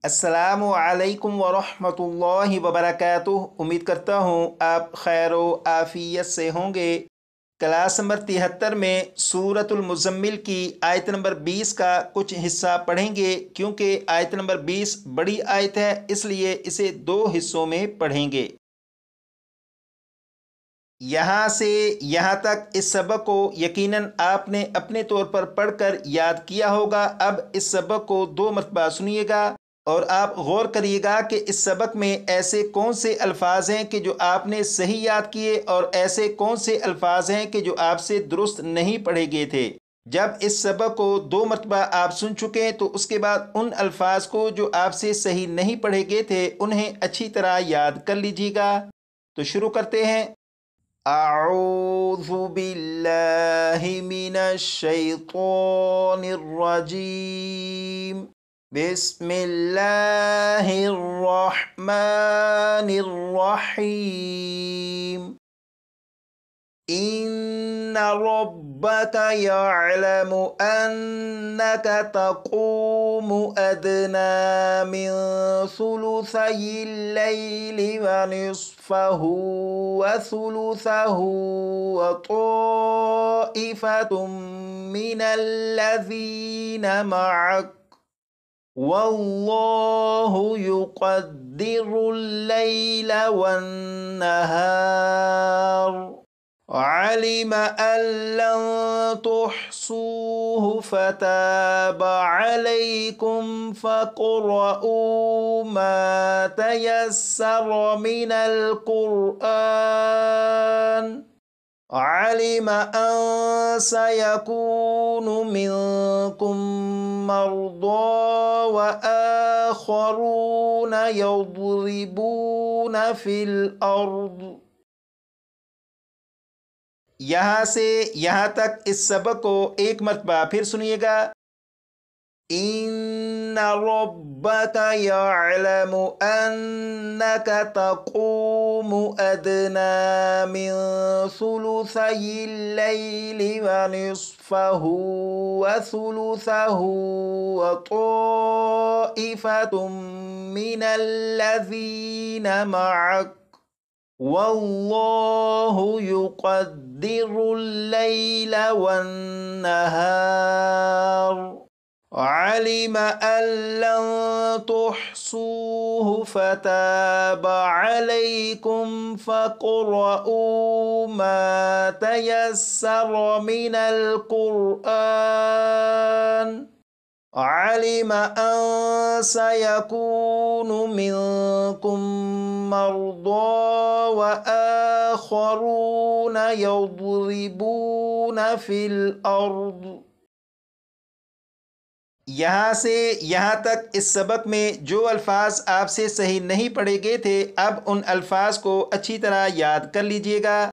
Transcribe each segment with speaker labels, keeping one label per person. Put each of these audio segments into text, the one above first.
Speaker 1: अस्सलामु अलैकुम वरहमतुल्लाहि वबरकातुह। उम्मीद करता हूँ आप खैर व आफियत से होंगे। क्लास नंबर 73 में सूरतुल मुज़म्मिल की आयत नंबर 20 का कुछ हिस्सा पढ़ेंगे। क्योंकि आयत नंबर 20 बड़ी आयत है, इसलिए इसे दो हिस्सों में पढ़ेंगे। यहाँ से यहाँ तक इस सबक को यकीनन आपने अपने तौर पर पढ़कर याद किया होगा। अब इस सबक को दो मरतबा सुनिएगा और आप गौर करिएगा कि इस सबक में ऐसे कौन से अल्फाज हैं कि जो आपने सही याद किए और ऐसे कौन से अल्फाज हैं कि जो आपसे दुरुस्त नहीं पढ़े गए थे। जब इस सबक को दो मरतबा आप सुन चुके हैं तो उसके बाद उन अल्फाज को जो आपसे सही नहीं पढ़े गए थे उन्हें अच्छी तरह याद कर लीजिएगा। तो शुरू करते हैं। अऊज़ु बिल्लाहि मिनश शैतानिर रजीम। बिस्मिल्लाहिर्रहमानिर्रहीम। इन्न रब्बक यअलमु अन्नक तक़ूमु अदना मिन सुलुसैल लैलि व निस्फहु व सुलुसहु व ताइफतुम मिनल्लज़ीना मअक वल्लाहु युक़द्दिरुल लैला वन्नहार अलिम अल्लन तुहसूहु फताब अलैकुम फक़रऊ मा तयस्सर मिनल क़ुरआन अलिम अन सयकूनु मिनकुम मर्दा व आखरून यضरबून फिल अर्द। यहाँ से यहाँ तक इस सबक को एक मरतबा फिर सुनिएगा। इन्न रब्बक यअलमु अन्नक तक़ूमु अदना मिन सुलुसैल लैलि व निस्फहु व सुलुसहु व ताइफतुम मिनल्लज़ीना मअक वल्लाहु युक़द्दिरुल लैला वन्नहार अलिम अल्लन तुहसूहु फताब अलैकुम फक़रऊ मा तयस्सर मिनल क़ुरआन अलिम अन सयकूनु मिनकुम मर्दा व आखरून यضरबून फिल अर्द। यहाँ से यहाँ तक इस सबक में जो अल्फाज आपसे सही नहीं पढ़े गए थे, अब उन अल्फाज को अच्छी तरह याद कर लीजिएगा।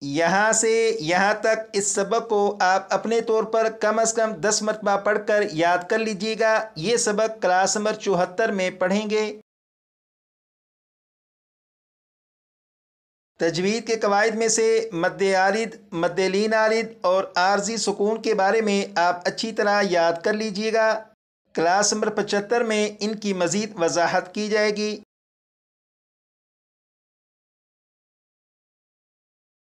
Speaker 1: यहाँ से यहाँ तक इस सबक को आप अपने तौर पर कम से कम 10 मरतबा पढ़कर याद कर लीजिएगा। ये सबक क्लास नंबर 74 में पढ़ेंगे। तजवीद के कवायद में से मद्द आरिद, मद्द लीन आरिद और आर्जी सुकून के बारे में आप अच्छी तरह याद कर लीजिएगा। क्लास नंबर 75 में इनकी मज़ीद वजाहत की जाएगी।